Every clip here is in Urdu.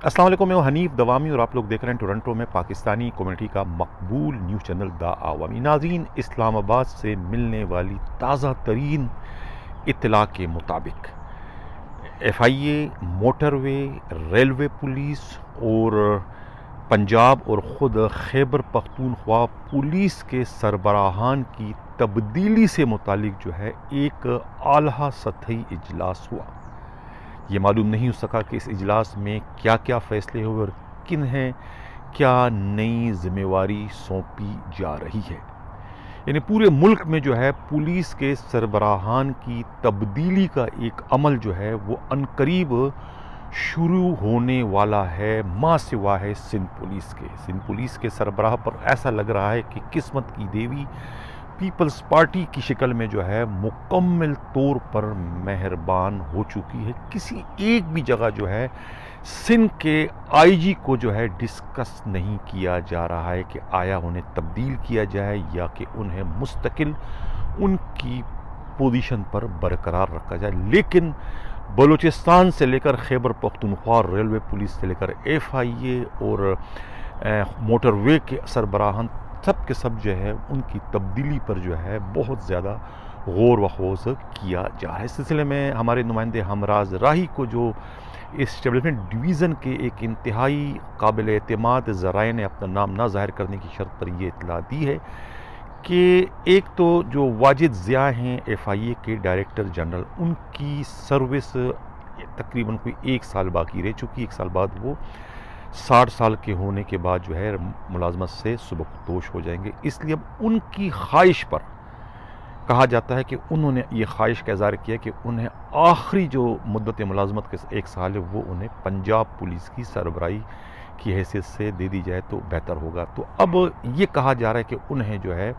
السلام علیکم، میں ہوں حنیف دوامی اور آپ لوگ دیکھ رہے ہیں ٹورنٹو میں پاکستانی کمیونٹی کا مقبول نیوز چینل دا عوامی۔ ناظرین، اسلام آباد سے ملنے والی تازہ ترین اطلاع کے مطابق F I a, motor way, railway police اور پنجاب اور خود خیبر پختونخوا پولیس کے سربراہان کی تبدیلی سے متعلق جو ہے ایک اعلیٰ سطحی اجلاس ہوا۔ یہ معلوم نہیں ہو سکا کہ اس اجلاس میں کیا کیا فیصلے ہوئے اور کنہیں کیا نئی ذمہ واری سونپی جا رہی ہے۔ یعنی پورے ملک میں جو ہے پولیس کے سربراہان کی تبدیلی کا ایک عمل جو ہے وہ عنقریب شروع ہونے والا ہے، ماں سوا ہے سندھ پولیس کے سربراہ پر ایسا لگ رہا ہے کہ قسمت کی دیوی پیپلز پارٹی کی شکل میں جو ہے مکمل طور پر مہربان ہو چکی ہے۔ کسی ایک بھی جگہ جو ہے سندھ کے آئی جی کو جو ہے ڈسکس نہیں کیا جا رہا ہے کہ آیا انہیں تبدیل کیا جائے یا کہ انہیں مستقل ان کی پوزیشن پر برقرار رکھا جائے، لیکن بلوچستان سے لے کر خیبر پختونخوا، ریلوے پولیس سے لے کر ایف آئی اے اور موٹر وے کے سربراہان سب کے سب جو ہے ان کی تبدیلی پر جو ہے بہت زیادہ غور و خوض کیا جا رہا ہے۔ اس سلسلے میں ہمارے نمائندے ہمراز راہی کو جو اسٹیبلشمنٹ ڈویژن کے ایک انتہائی قابل اعتماد ذرائع نے اپنا نام نہ ظاہر کرنے کی شرط پر یہ اطلاع دی ہے کہ ایک تو جو واجد ضیاء ہیں ایف آئی اے کے ڈائریکٹر جنرل، ان کی سروس تقریباً کوئی 1 سال باقی رہ چکی، 1 سال بعد وہ 60 سال کے ہونے کے بعد جو ہے ملازمت سے سبکدوش ہو جائیں گے۔ اس لیے اب ان کی خواہش پر کہا جاتا ہے کہ انہوں نے یہ خواہش کا اظہار کیا کہ انہیں آخری جو مدت ملازمت کے 1 سال ہے وہ انہیں پنجاب پولیس کی سربراہی کی حیثیت سے دے دی جائے تو بہتر ہوگا۔ تو اب یہ کہا جا رہا ہے کہ انہیں جو ہے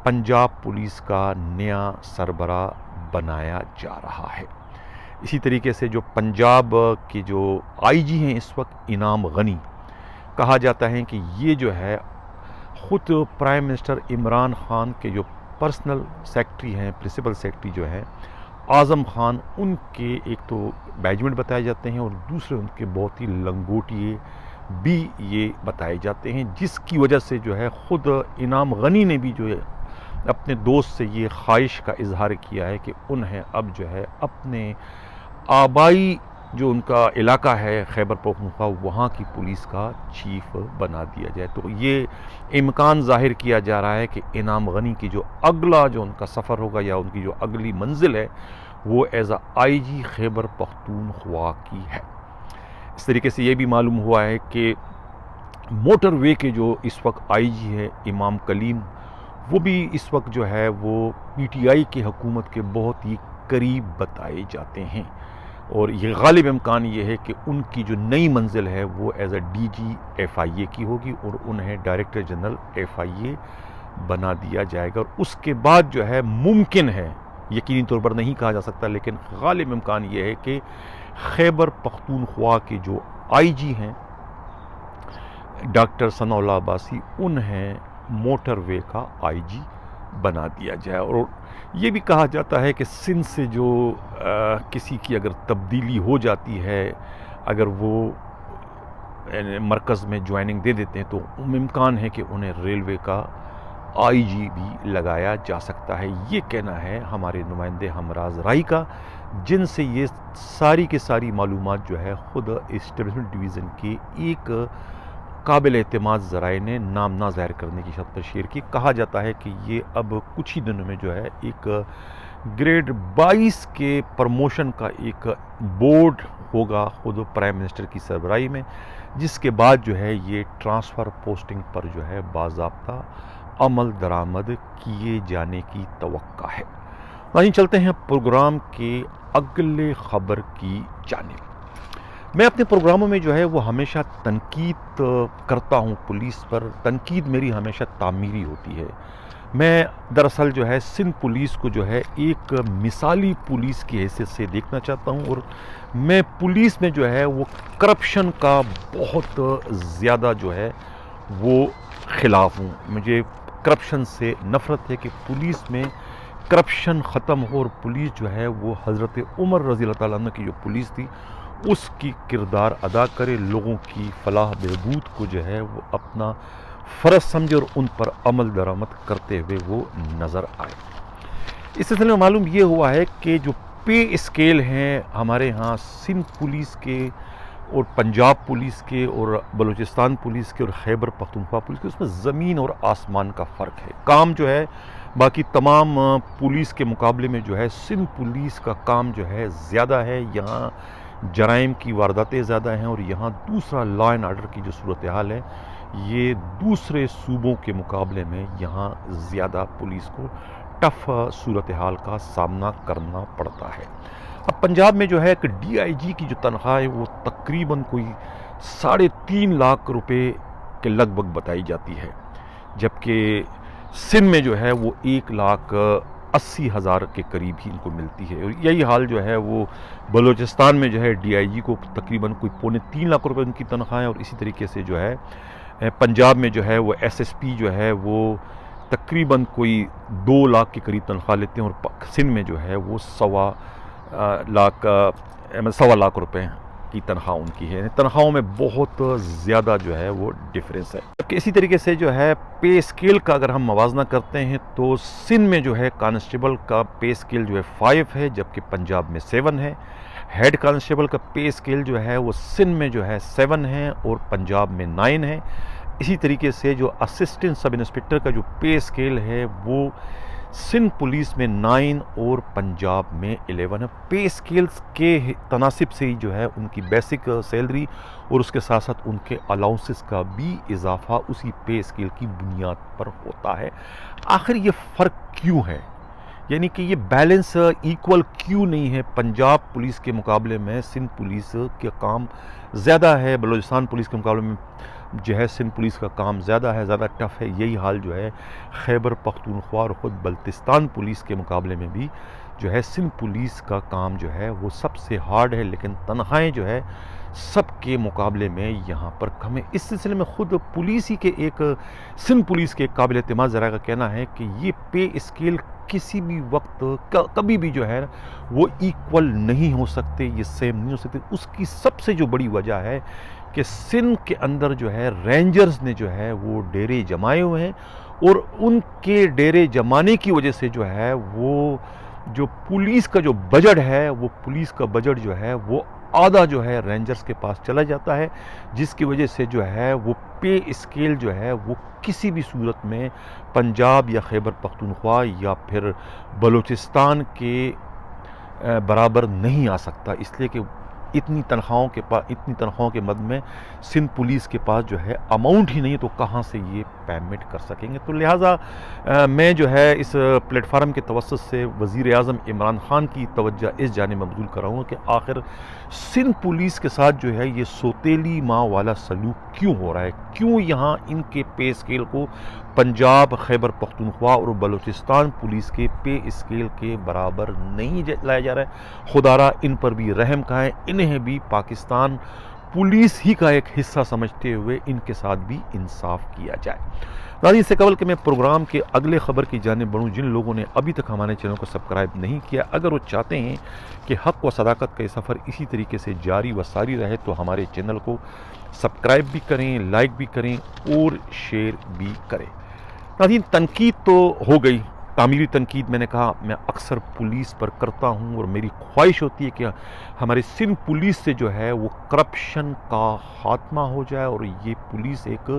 پنجاب پولیس کا نیا سربراہ بنایا جا رہا ہے۔ اسی طریقے سے جو پنجاب کے جو آئی جی ہیں اس وقت انعام غنی، کہا جاتا ہے کہ یہ جو ہے خود پرائم منسٹر عمران خان کے جو پرسنل سیکرٹری ہیں، پرنسپل سیکرٹری جو ہیں اعظم خان، ان کے ایک تو بیجمنٹ بتائے جاتے ہیں اور دوسرے ان کے بہت ہی لنگوٹیے بھی یہ بتائے جاتے ہیں، جس کی وجہ سے جو ہے خود انعام غنی نے بھی جو ہے اپنے دوست سے یہ خواہش کا اظہار کیا ہے کہ انہیں اب جو ہے اپنے آبائی جو ان کا علاقہ ہے خیبر پختونخوا، وہاں کی پولیس کا چیف بنا دیا جائے۔ تو یہ امکان ظاہر کیا جا رہا ہے کہ انعام غنی کی جو اگلا جو ان کا سفر ہوگا یا ان کی جو اگلی منزل ہے وہ ایز اے آئی جی خیبر پختونخوا کی ہے۔ اس طریقے سے یہ بھی معلوم ہوا ہے کہ موٹر وے کے جو اس وقت آئی جی ہے امام کلیم، وہ بھی اس وقت جو ہے وہ پی ٹی آئی کی حکومت کے بہت ہی قریب بتائے جاتے ہیں، اور یہ غالب امکان یہ ہے کہ ان کی جو نئی منزل ہے وہ as A D G F I A کی ہوگی اور انہیں director general F I A بنا دیا جائے گا۔ اور اس کے بعد جو ہے ممکن ہے، یقینی طور پر نہیں کہا جا سکتا، لیکن غالب امکان یہ ہے کہ خیبر پختونخوا کے جو آئی جی ہیں ڈاکٹر ثناء اللہ عباسی، انہیں موٹر وے کا آئی جی بنا دیا جائے۔ اور یہ بھی کہا جاتا ہے کہ سندھ سے جو کسی کی اگر تبدیلی ہو جاتی ہے، اگر وہ مرکز میں جوائننگ دے دیتے ہیں تو امکان ہے کہ انہیں ریلوے کا آئی جی بھی لگایا جا سکتا ہے۔ یہ کہنا ہے ہمارے نمائندے ہمراز رائی کا، جن سے یہ ساری کی ساری معلومات جو ہے خود اسٹیبلشمنٹ ڈویژن کے ایک قابل اعتماد ذرائع نے نام نہ ظاہر کرنے کی شرط پر شیئر کی۔ کہا جاتا ہے کہ یہ اب کچھ ہی دنوں میں جو ہے ایک گریڈ 22 کے پروموشن کا ایک بورڈ ہوگا خود پرائم منسٹر کی سربراہی میں، جس کے بعد جو ہے یہ ٹرانسفر پوسٹنگ پر جو ہے باضابطہ عمل درآمد کیے جانے کی توقع ہے۔ وہیں چلتے ہیں پروگرام کے اگلے خبر کی جانب۔ میں اپنے پروگراموں میں جو ہے وہ ہمیشہ تنقید کرتا ہوں پولیس پر، تنقید میری ہمیشہ تعمیری ہوتی ہے۔ میں دراصل جو ہے سندھ پولیس کو جو ہے ایک مثالی پولیس کی حیثیت سے دیکھنا چاہتا ہوں، اور میں پولیس میں جو ہے وہ کرپشن کا بہت زیادہ جو ہے وہ خلاف ہوں۔ مجھے کرپشن سے نفرت ہے کہ پولیس میں کرپشن ختم ہو، اور پولیس جو ہے وہ حضرت عمر رضی اللہ تعالیٰ عنہ کی جو پولیس تھی اس کی کردار ادا کرے، لوگوں کی فلاح بہبود کو جو ہے وہ اپنا فرض سمجھے اور ان پر عمل درآمد کرتے ہوئے وہ نظر آئے۔ اس سلسلے میں معلوم یہ ہوا ہے کہ جو پے اسکیل ہیں ہمارے ہاں سندھ پولیس کے اور پنجاب پولیس کے اور بلوچستان پولیس کے اور خیبر پختونخوا پولیس کے، اس میں زمین اور آسمان کا فرق ہے۔ کام جو ہے باقی تمام پولیس کے مقابلے میں جو ہے سندھ پولیس کا کام جو ہے زیادہ ہے، یہاں جرائم کی وارداتیں زیادہ ہیں، اور یہاں دوسرا لا اینڈ آرڈر کی جو صورتحال ہے یہ دوسرے صوبوں کے مقابلے میں یہاں زیادہ پولیس کو ٹف صورتحال کا سامنا کرنا پڑتا ہے۔ اب پنجاب میں جو ہے کہ ڈی آئی جی کی جو تنخواہ ہے وہ تقریباً کوئی 3.5 لاکھ روپے کے لگ بھگ بتائی جاتی ہے، جبکہ سندھ میں جو ہے وہ 1,80,000 کے قریب ہی ان کو ملتی ہے، اور یہی حال جو ہے وہ بلوچستان میں جو ہے ڈی آئی جی کو تقریباً کوئی 2.25 لاکھ روپے ان کی تنخواہ ہے، اور اسی طریقے سے جو ہے پنجاب میں جو ہے وہ ایس ایس پی جو ہے وہ تقریباً کوئی 2 لاکھ کے قریب تنخواہ لیتے ہیں، اور سندھ میں جو ہے وہ 1.25 لاکھ روپے کی تنخواہ ان کی ہے۔ تنخواہوں میں بہت زیادہ جو ہے وہ ڈفرینس ہے۔ جبکہ اسی طریقے سے جو ہے پے اسکیل کا اگر ہم موازنہ کرتے ہیں تو سندھ میں جو ہے کانسٹیبل کا پے اسکیل جو ہے 5 ہے، جبکہ پنجاب میں 7 ہے۔ ہیڈ کانسٹیبل کا پے اسکیل جو ہے وہ سندھ میں جو ہے 7 ہے اور پنجاب میں 9 ہے۔ اسی طریقے سے جو اسسٹنٹ سب انسپکٹر کا جو پے اسکیل ہے وہ سندھ پولیس میں 9 اور پنجاب میں 11 ہے۔ پے اسکیلز کے تناسب سے ہی جو ہے ان کی بیسک سیلری اور اس کے ساتھ ساتھ ان کے الاؤنسز کا بھی اضافہ اسی پے اسکیل کی بنیاد پر ہوتا ہے۔ آخر یہ فرق کیوں ہے؟ یعنی کہ یہ بیلنس ایکول کیوں نہیں ہے؟ پنجاب پولیس کے مقابلے میں سندھ پولیس کا کام زیادہ ہے، بلوچستان پولیس کے مقابلے میں جو ہے سندھ پولیس کا کام زیادہ ہے، زیادہ ٹف ہے۔ یہی حال جو ہے خیبر پختونخوا اور خود بلتستان پولیس کے مقابلے میں بھی جو ہے سندھ پولیس کا کام جو ہے وہ سب سے ہارڈ ہے، لیکن تنخواہیں جو ہے سب کے مقابلے میں یہاں پر کم ہے۔ اس سلسلے میں خود پولیس ہی کے ایک سندھ پولیس کے قابل اعتماد ذرائع کا کہنا ہے کہ یہ پے اسکیل کسی بھی وقت کبھی بھی جو ہے وہ ایکول نہیں ہو سکتے، یہ سیم نہیں ہو سکتے۔ اس کی سب سے جو بڑی وجہ ہے کہ سندھ کے اندر جو ہے رینجرز نے جو ہے وہ ڈیرے جمائے ہوئے ہیں، اور ان کے ڈیرے جمانے کی وجہ سے جو ہے وہ جو پولیس کا جو بجٹ ہے وہ پولیس کا بجٹ جو ہے وہ آدھا جو ہے رینجرز کے پاس چلا جاتا ہے، جس کی وجہ سے جو ہے وہ پے اسکیل جو ہے وہ کسی بھی صورت میں پنجاب یا خیبر پختونخوا یا پھر بلوچستان کے برابر نہیں آ سکتا، اس لیے کہ اتنی تنخواہوں کے مد میں سندھ پولیس کے پاس جو ہے اماؤنٹ ہی نہیں، تو کہاں سے یہ پیمنٹ کر سکیں گے؟ تو لہٰذا میں جو ہے اس پلیٹ فارم کے توسط سے وزیر اعظم عمران خان کی توجہ اس جانب مبذول کراؤں گا کہ آخر سندھ پولیس کے ساتھ جو ہے یہ سوتیلی ماں والا سلوک کیوں ہو رہا ہے؟ کیوں یہاں ان کے پے اسکیل کو پنجاب، خیبر پختونخوا اور بلوچستان پولیس کے پے اسکیل کے برابر نہیں لایا جا رہا ہے؟ خدا را ان پر بھی رحم کھائے، انہیں بھی پاکستان پولیس ہی کا ایک حصہ سمجھتے ہوئے ان کے ساتھ بھی انصاف کیا جائے۔ ناظرین، اس سے قبل کہ میں پروگرام کے اگلے خبر کی جانب بڑھوں، جن لوگوں نے ابھی تک ہمارے چینل کو سبسکرائب نہیں کیا، اگر وہ چاہتے ہیں کہ حق و صداقت کا یہ سفر اسی طریقے سے جاری و ساری رہے تو ہمارے چینل کو سبسکرائب بھی کریں، لائک بھی کریں اور شیئر بھی کریں۔ ناظرین، تنقید تو ہو گئی، تعمیری تنقید میں نے کہا میں اکثر پولیس پر کرتا ہوں، اور میری خواہش ہوتی ہے کہ ہمارے سندھ پولیس سے جو ہے وہ کرپشن کا خاتمہ ہو جائے، اور یہ پولیس ایک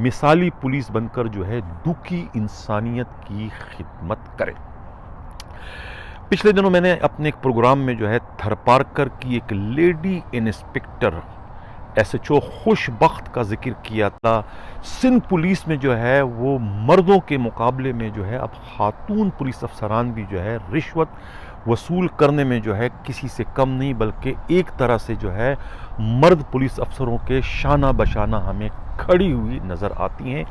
مثالی پولیس بن کر جو ہے دکھی انسانیت کی خدمت کرے۔ پچھلے دنوں میں نے اپنے ایک پروگرام میں جو ہے تھرپارکر کی ایک lady inspector S H O Khush Bakht کا ذکر کیا تھا۔ سندھ پولیس میں جو ہے وہ مردوں کے مقابلے میں جو ہے اب خاتون پولیس افسران بھی جو ہے رشوت وصول کرنے میں جو ہے کسی سے کم نہیں، بلکہ ایک طرح سے جو ہے مرد پولیس افسروں کے شانہ بشانہ ہمیں کھڑی ہوئی نظر آتی ہیں۔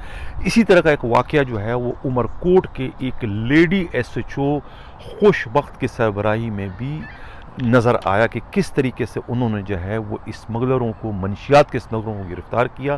اسی طرح کا ایک واقعہ جو ہے وہ عمر کوٹ کے ایک lady S H O Khush بخت کی سربراہی میں بھی نظر آیا کہ کس طریقے سے انہوں نے جو ہے وہ اسمگلروں کو، منشیات کے اسمگلروں کو گرفتار کیا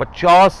50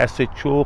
SHO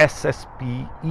SSP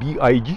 DIG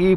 A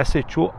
SHO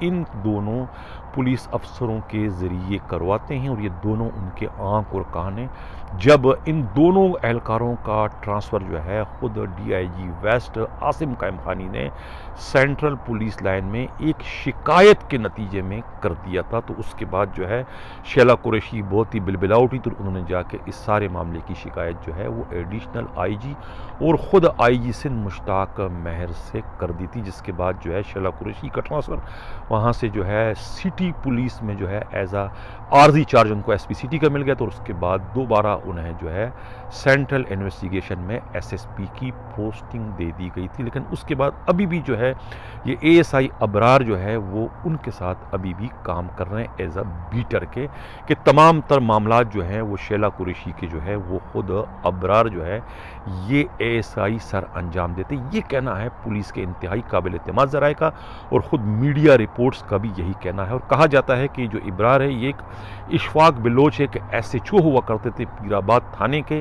ان دونوں پولیس افسروں کے ذریعے کرواتے ہیں، اور یہ دونوں ان کے آنکھ اور کان ہیں۔ جب ان دونوں اہلکاروں کا ٹرانسفر جو ہے خود D I G west Asim Qaim Khani نے سینٹرل پولیس لائن میں ایک شکایت کے نتیجے میں کر دیا تھا، تو اس کے بعد جو ہے شیلا قریشی بہت ہی بلبلا اٹھی، تو انہوں نے جا کے اس سارے معاملے کی شکایت جو ہے وہ ایڈیشنل آئی جی اور خود آئی جی سندھ مشتاق مہر سے کر دی تھی، جس کے بعد جو ہے شیلا قریشی کا ٹرانسفر وہاں سے جو ہے سٹی پولیس میں جو ہے ایز اے عارضی چارج ان کو ایس پی سٹی کا مل گیا، تو اس کے بعد دوبارہ انہیں جو ہے سینٹرل انویسٹیگیشن میں ایس ایس پی کی پوسٹنگ دے دی گئی تھی۔ لیکن اس کے بعد ابھی بھی جو ہے یہ اے ایس آئی ابرار جو ہے وہ ان کے ساتھ ابھی بھی کام کر رہے ہیں ایز اے بیٹر کے، کہ تمام تر معاملات جو ہیں وہ شیلا قریشی کے جو ہے وہ خود ابرار جو ہے یہ اے ایس آئی سر انجام دیتے۔ یہ کہنا ہے پولیس کے انتہائی قابل اعتماد ذرائع کا، اور خود میڈیا رپورٹس کا بھی یہی کہنا ہے، اور کہا جاتا ہے کہ جو ابرار ہے یہ ایک اشفاق بلوچ ایک ایس ایچ او ہوا کرتے تھے پیر آباد تھانے کے،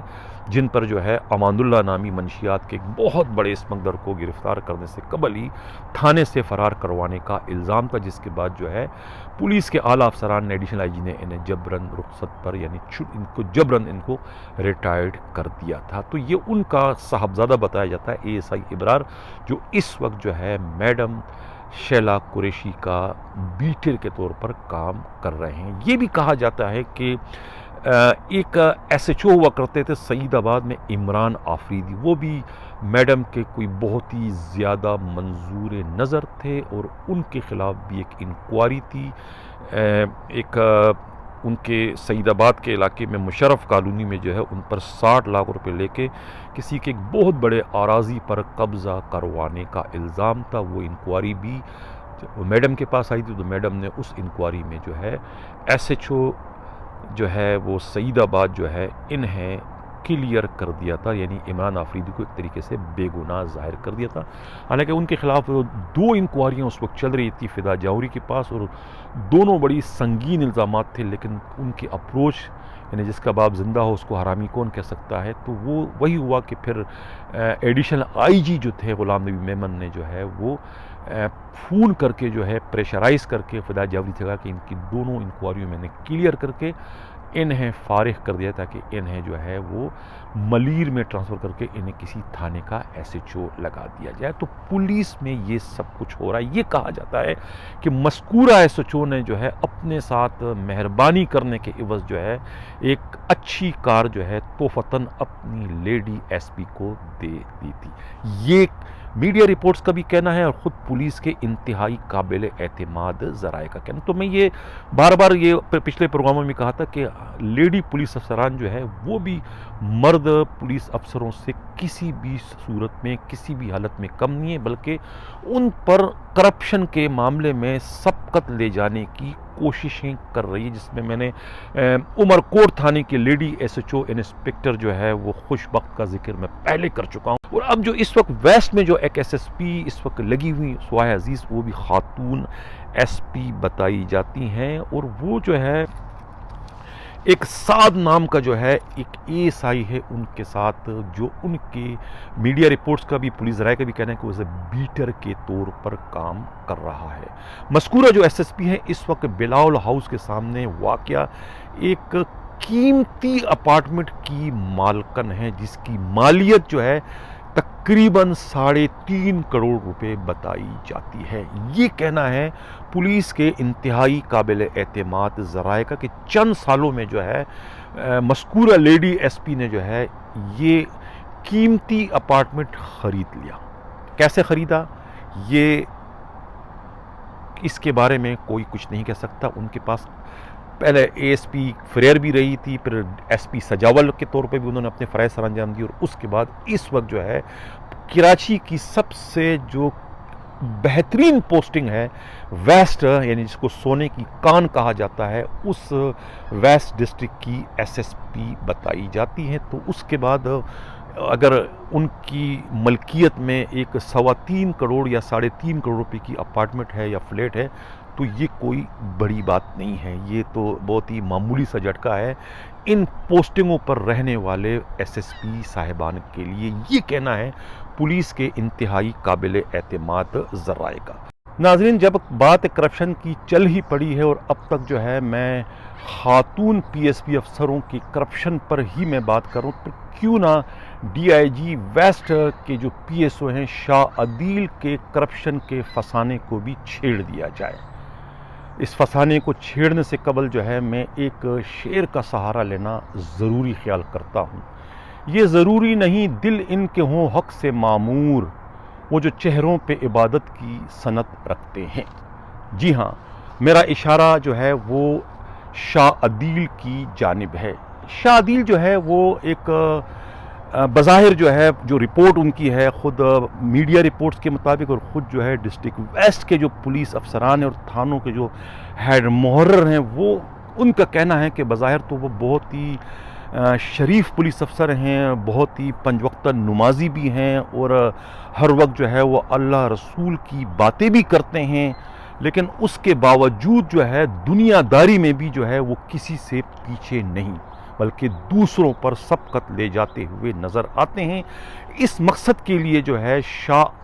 جن پر جو ہے امان اللہ نامی منشیات کے ایک بہت بڑے اسمگلر کو گرفتار کرنے سے قبل ہی تھانے سے فرار کروانے کا الزام تھا، جس کے بعد جو ہے پولیس کے اعلیٰ افسران نے ایڈیشنل آئی جی نے انہیں جبراً رخصت پر یعنی ان کو ریٹائرڈ کر دیا تھا۔ تو یہ ان کا صاحبزادہ بتایا جاتا ہے اے ایس آئی ابرار، جو اس وقت جو ہے میڈم شیلا قریشی کا بیٹر کے طور پر کام کر رہے ہیں۔ یہ بھی کہا جاتا ہے کہ ایک ایس ایچ او ہوا کرتے تھے سعید آباد میں عمران آفریدی، وہ بھی میڈم کے کوئی بہت ہی زیادہ منظور نظر تھے، اور ان کے خلاف بھی ایک انکوائری تھی۔ ایک ان کے سعید آباد کے علاقے میں مشرف کالونی میں جو ہے ان پر 60 لاکھ روپے لے کے کسی کے ایک بہت بڑے اراضی پر قبضہ کروانے کا الزام تھا۔ وہ انکوائری بھی میڈم کے پاس آئی تھی، تو میڈم نے اس انکوائری میں جو ہے ایس ایچ او جو ہے وہ سعید آباد جو ہے انہیں کلیئر کر دیا تھا، یعنی عمران آفریدی کو ایک طریقے سے بے گناہ ظاہر کر دیا تھا۔ حالانکہ ان کے خلاف 2 انکوائریاں اس وقت چل رہی تھی فدا جوہری کے پاس، اور دونوں بڑی سنگین الزامات تھے، لیکن ان کی اپروچ یعنی جس کا باپ زندہ ہو اس کو حرامی کون کہہ سکتا ہے، تو وہ وہی ہوا کہ پھر ایڈیشنل آئی جی جو تھے غلام نبی میمن نے جو ہے وہ فون کر کے جو ہے پریشرائز کر کے فدا جوہری سے کہا کہ ان کی دونوں انکوائریوں میں نے کلیئر کر کے انہیں فارغ کر دیا، تاکہ انہیں جو ہے وہ ملیر میں ٹرانسفر کر کے انہیں کسی تھانے کا ایس ایچ او لگا دیا جائے۔ تو پولیس میں یہ سب کچھ ہو رہا ہے۔ یہ کہا جاتا ہے کہ مذکورہ ایس ایچ او نے جو ہے اپنے ساتھ مہربانی کرنے کے عوض جو ہے ایک اچھی کار جو ہے توفتاً اپنی لیڈی ایس پی کو دے دی تھی۔ یہ میڈیا رپورٹس کا بھی کہنا ہے، اور خود پولیس کے انتہائی قابل اعتماد ذرائع کا کہنا۔ تو میں یہ بار بار یہ پچھلے پروگراموں میں کہا تھا کہ لیڈی پولیس افسران جو ہے وہ بھی مرد پولیس افسروں سے کسی بھی صورت میں کسی بھی حالت میں کم نہیں ہے، بلکہ ان پر کرپشن کے معاملے میں سبقت لے جانے کی کوششیں کر رہی ہے، جس میں میں نے عمر کوٹ تھانے کے lady S H O inspector جو ہے وہ خوش بخت کا ذکر میں پہلے کر چکا ہوں، اور اب جو اس وقت ویسٹ میں جو ایک ایس ایس پی اس وقت لگی ہوئی سوائے عزیز، وہ بھی خاتون ایس پی بتائی جاتی ہیں، اور وہ جو ہے ایک سعد نام کا جو ہے ایک اے ایس آئی ہے ان کے ساتھ، جو ان کے میڈیا رپورٹس کا بھی پولیس ذرائع کا بھی کہنا ہے کہ وہ بیٹر کے طور پر کام کر رہا ہے۔ مذکورہ جو ایس ایس پی ہے اس وقت بلاول ہاؤس کے سامنے واقع ایک قیمتی اپارٹمنٹ کی مالکن ہے، جس کی مالیت جو ہے تقریباً 3.5 کروڑ روپے بتائی جاتی ہے۔ یہ کہنا ہے پولیس کے انتہائی قابل اعتماد ذرائع کا کہ چند سالوں میں جو ہے مذکورہ لیڈی ایس پی نے جو ہے یہ قیمتی اپارٹمنٹ خرید لیا۔ کیسے خریدا یہ اس کے بارے میں کوئی کچھ نہیں کہہ سکتا۔ ان کے پاس پہلے اے ایس پی فریر بھی رہی تھی، پھر ایس پی سجاول کے طور پہ بھی انہوں نے اپنے فرائض سر انجام دی، اور اس کے بعد اس وقت جو ہے کراچی کی سب سے جو بہترین پوسٹنگ ہے ویسٹ، یعنی جس کو سونے کی کان کہا جاتا ہے، اس ویسٹ ڈسٹرکٹ کی ایس ایس پی بتائی جاتی ہیں۔ تو اس کے بعد اگر ان کی ملکیت میں ایک 3.25 کروڑ یا 3.5 کروڑ روپے کی اپارٹمنٹ ہے یا فلیٹ ہے، تو یہ کوئی بڑی بات نہیں ہے، یہ تو بہت ہی معمولی سا جھٹکا ہے ان پوسٹنگوں پر رہنے والے ایس ایس پی صاحبان کے لیے۔ یہ کہنا ہے پولیس کے انتہائی قابل اعتماد ذرائع کا۔ ناظرین، جب بات کرپشن کی چل ہی پڑی ہے اور اب تک جو ہے میں خاتون پی ایس پی افسروں کی کرپشن پر ہی میں بات کروں، تو کیوں نہ ڈی آئی جی ویسٹ کے جو پی ایس او ہیں شاہ عدیل کے کرپشن کے فسانے کو بھی چھیڑ دیا جائے۔ اس فسانے کو چھیڑنے سے قبل جو ہے میں ایک شعر کا سہارا لینا ضروری خیال کرتا ہوں۔ یہ ضروری نہیں دل ان کے ہوں حق سے معمور، وہ جو چہروں پہ عبادت کی صنعت رکھتے ہیں۔ جی ہاں، میرا اشارہ جو ہے وہ شاہ عدیل کی جانب ہے۔ شاہ عدیل جو ہے وہ ایک بظاہر جو ہے جو رپورٹ ان کی ہے، خود میڈیا رپورٹس کے مطابق اور خود جو ہے ڈسٹرکٹ ویسٹ کے جو پولیس افسران ہیں اور تھانوں کے جو ہیڈ محرر ہیں، وہ ان کا کہنا ہے کہ بظاہر تو وہ بہت ہی شریف پولیس افسر ہیں، بہت ہی پنج وقتہ نمازی بھی ہیں اور ہر وقت جو ہے وہ اللہ رسول کی باتیں بھی کرتے ہیں، لیکن اس کے باوجود جو ہے دنیا داری میں بھی جو ہے وہ کسی سے پیچھے نہیں، بلکہ دوسروں پر سبقت لے جاتے ہوئے نظر آتے ہیں۔ اس مقصد کے لیے جو ہے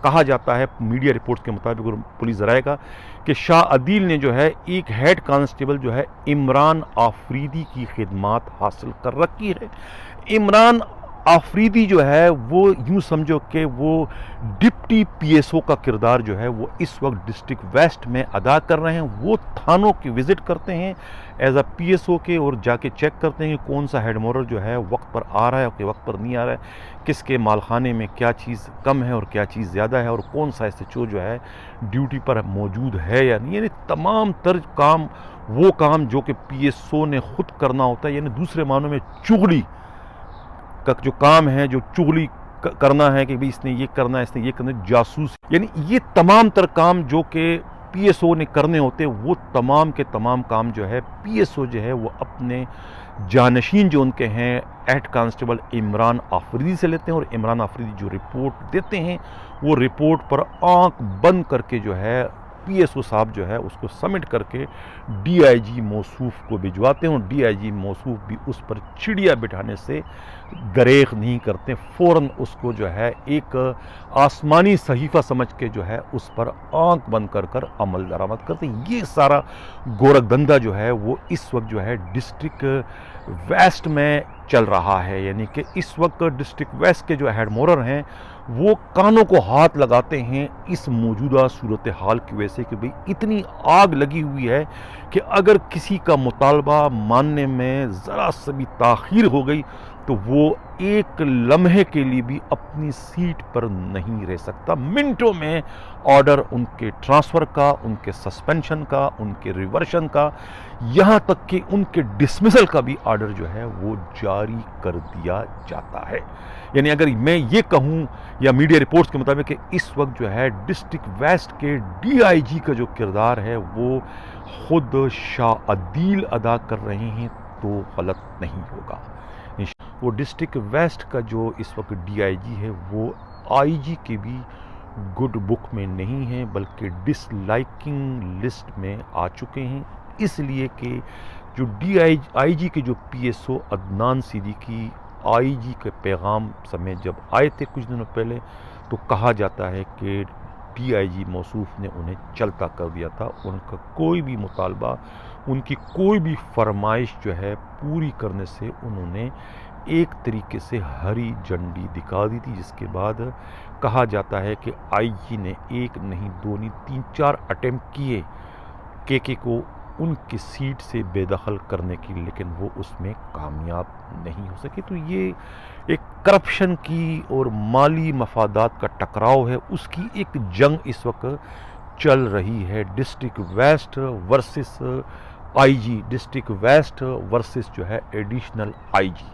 کہا جاتا ہے میڈیا رپورٹ کے مطابق اور پولیس ذرائع کا کہ شاہ عدیل نے جو ہے ایک ہیڈ کانسٹیبل جو ہے عمران آفریدی کی خدمات حاصل کر رکھی ہے۔ عمران آفریدی جو ہے وہ یوں سمجھو کہ وہ ڈپٹی پی ایس او کا کردار جو ہے وہ اس وقت ڈسٹرکٹ ویسٹ میں ادا کر رہے ہیں۔ وہ تھانوں کی وزٹ کرتے ہیں ایز اے پی ایس او کے اور جا کے چیک کرتے ہیں کہ کون سا ہیڈ مورر جو ہے وقت پر آ رہا ہے اور کہ وقت پر نہیں آ رہا ہے، کس کے مالخانے میں کیا چیز کم ہے اور کیا چیز زیادہ ہے، اور کون سا ایس ایچ او جو ہے ڈیوٹی پر موجود ہے یا نہیں۔ یعنی تمام تر کام، وہ کام جو کہ پی ایس او نے خود کرنا ہوتا ہے، یعنی دوسرے معنوں میں چغلی کا جو کام ہے، جو چغلی کرنا ہے کہ بھئی اس نے یہ کرنا ہے، اس نے یہ کرنا ہے، جاسوس، یعنی یہ تمام تر کام جو کہ پی ایس او نے کرنے ہوتے، وہ تمام کے تمام کام جو ہے پی ایس او جو ہے وہ اپنے جانشین جو ان کے ہیں ہیڈ کانسٹیبل عمران آفریدی سے لیتے ہیں، اور عمران آفریدی جو رپورٹ دیتے ہیں وہ رپورٹ پر آنکھ بند کر کے جو ہے پی ایس او صاحب جو ہے اس کو سبمٹ کر کے ڈی آئی جی موصوف کو بھجواتے ہیں، اور ڈی آئی جی موصوف بھی اس پر چڑیا بٹھانے سے دریغ نہیں کرتے، فوراً اس کو جو ہے ایک آسمانی صحیفہ سمجھ کے جو ہے اس پر آنکھ بند کر کر عمل درآمد کرتے ہیں۔ یہ سارا گورکھ دھندا جو ہے وہ اس وقت جو ہے ڈسٹرکٹ ویسٹ میں چل رہا ہے، یعنی کہ اس وقت ڈسٹرکٹ ویسٹ کے جو ہیڈ مورر ہیں وہ کانوں کو ہاتھ لگاتے ہیں اس موجودہ صورتحال کی وجہ سے کہ بھئی اتنی آگ لگی ہوئی ہے کہ اگر کسی کا مطالبہ ماننے میں ذرا سا بھی تاخیر ہو گئی تو وہ ایک لمحے کے لیے بھی اپنی سیٹ پر نہیں رہ سکتا۔ منٹوں میں آرڈر ان کے ٹرانسفر کا، ان کے سسپینشن کا، ان کے ریورشن کا، یہاں تک کہ ان کے ڈسمسل کا بھی آرڈر جو ہے وہ جاری کر دیا جاتا ہے۔ یعنی اگر میں یہ کہوں یا میڈیا رپورٹس کے مطابق کہ اس وقت جو ہے ڈسٹرکٹ ویسٹ کے ڈی آئی جی کا جو کردار ہے وہ خود شاہ عدیل ادا کر رہے ہیں تو غلط نہیں ہوگا۔ وہ ڈسٹرکٹ ویسٹ کا جو اس وقت ڈی آئی جی ہے وہ آئی جی کے بھی گڈ بک میں نہیں ہیں، بلکہ ڈس لائکنگ لسٹ میں آ چکے ہیں، اس لیے کہ جو ڈی آئی جی کے جو P S O Adnan Siddiqui I G کے پیغام سمیت جب آئے تھے کچھ دنوں پہلے، تو کہا جاتا ہے کہ ڈی آئی جی موصوف نے انہیں چلتا کر دیا تھا، ان کا کوئی بھی مطالبہ، ان کی کوئی بھی فرمائش جو ہے پوری کرنے سے انہوں نے ایک طریقے سے ہری جھنڈی دکھا دی تھی، جس کے بعد کہا جاتا ہے کہ آئی جی نے ایک نہیں دو نہیں 3-4 اٹیمپٹ کیے کے کو ان کی سیٹ سے بے دخل کرنے کی، لیکن وہ اس میں کامیاب نہیں ہو سکے۔ تو یہ ایک کرپشن کی اور مالی مفادات کا ٹکراؤ ہے، اس کی ایک جنگ اس وقت چل رہی ہے، ڈسٹرکٹ ویسٹ ورسس آئی جی، ڈسٹرکٹ ویسٹ ورسس جو ہے ایڈیشنل آئی جی،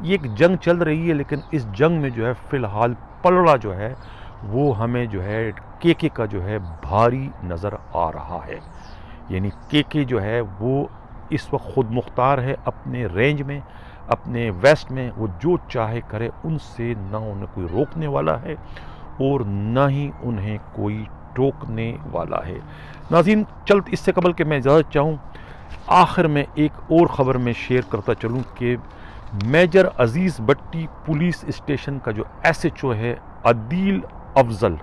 یہ ایک جنگ چل رہی ہے۔ لیکن اس جنگ میں جو ہے فی الحال پلڑا جو ہے وہ ہمیں جو ہے کے کا جو ہے بھاری نظر آ رہا ہے، یعنی کے جو ہے وہ اس وقت خود مختار ہے اپنے رینج میں، اپنے ویسٹ میں، وہ جو چاہے کرے، ان سے نہ انہیں کوئی روکنے والا ہے اور نہ ہی انہیں کوئی ٹوکنے والا ہے۔ ناظرین، اس سے قبل کہ میں اجازت چاہوں، آخر میں ایک اور خبر میں شیئر کرتا چلوں کہ میجر عزیز بٹی پولیس اسٹیشن کا جو ایس ایچ او ہے عدیل افضل،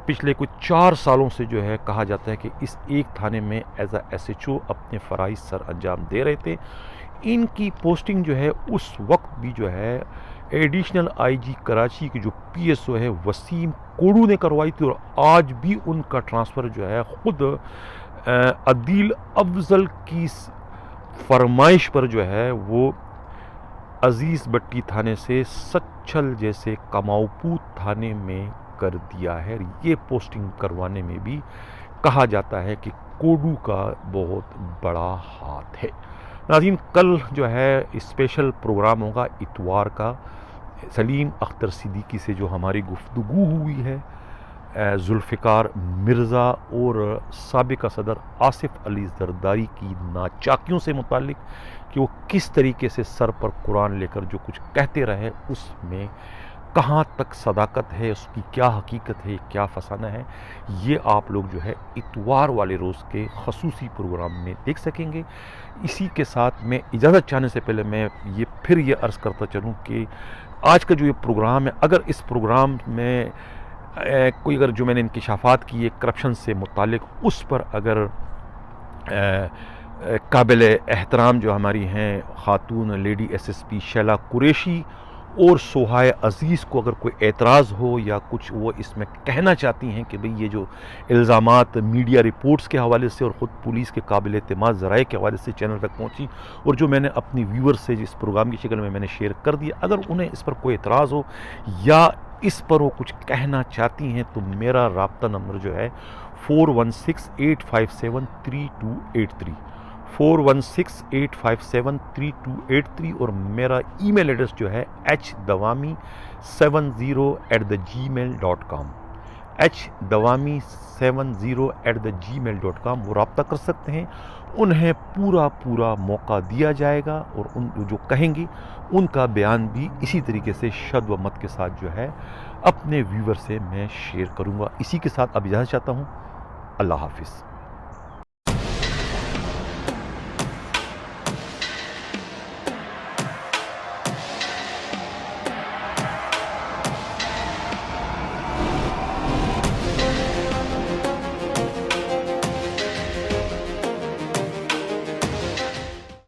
پچھلے کچھ 4 سالوں سے جو ہے کہا جاتا ہے کہ اس ایک تھانے میں as a S H O اپنے فرائض سر انجام دے رہے تھے. ان کی پوسٹنگ جو ہے اس وقت بھی جو ہے ایڈیشنل آئی جی کراچی کی جو پی ایس او ہے وسیم کوڑو نے کروائی تھی, اور آج بھی ان کا ٹرانسفر جو ہے خود عدیل افضل کی فرمائش پر جو ہے وہ عزیز بٹی تھانے سے سچھل جیسے کماؤپوت تھانے میں کر دیا ہے. یہ پوسٹنگ کروانے میں بھی کہا جاتا ہے کہ کوڈو کا بہت بڑا ہاتھ ہے. ناظرین, کل جو ہے اسپیشل پروگرام ہوگا اتوار کا. سلیم اختر صدیقی سے جو ہماری گفتگو ہوئی ہے ذوالفقار مرزا اور سابق صدر آصف علی زرداری کی ناچاکیوں سے متعلق, کہ وہ کس طریقے سے سر پر قرآن لے کر جو کچھ کہتے رہے, اس میں کہاں تک صداقت ہے, اس کی کیا حقیقت ہے, کیا فسانہ ہے, یہ آپ لوگ جو ہے اتوار والے روز کے خصوصی پروگرام میں دیکھ سکیں گے. اسی کے ساتھ میں اجازت چاہنے سے پہلے میں یہ عرض کرتا چلوں کہ آج کا جو یہ پروگرام ہے, اگر اس پروگرام میں کوئی اگر جو میں نے انکشافات کیے کرپشن سے متعلق, اس پر اگر قابل احترام جو ہماری ہیں خاتون lady S S P Sheila Qureshi اور سوہائے عزیز کو اگر کوئی اعتراض ہو یا کچھ وہ اس میں کہنا چاہتی ہیں کہ بھئی یہ جو الزامات میڈیا رپورٹس کے حوالے سے اور خود پولیس کے قابل اعتماد ذرائع کے حوالے سے چینل تک پہنچی, اور جو میں نے اپنی ویور سے اس پروگرام کی شکل میں نے شیئر کر دیا, اگر انہیں اس پر کوئی اعتراض ہو یا اس پر وہ کچھ کہنا چاہتی ہیں, تو میرا رابطہ نمبر جو ہے 4168573283 4168573283, اور میرا ای میل ایڈریس جو ہے hdawami70@gmail.com hdawami70@gmail.com. وہ رابطہ کر سکتے ہیں. انہیں پورا موقع دیا جائے گا, اور ان جو کہیں گی ان کا بیان بھی اسی طریقے سے شد و مت کے ساتھ جو ہے اپنے ویور سے میں شیئر کروں گا. اسی کے ساتھ اب اجازت چاہتا ہوں. اللہ حافظ.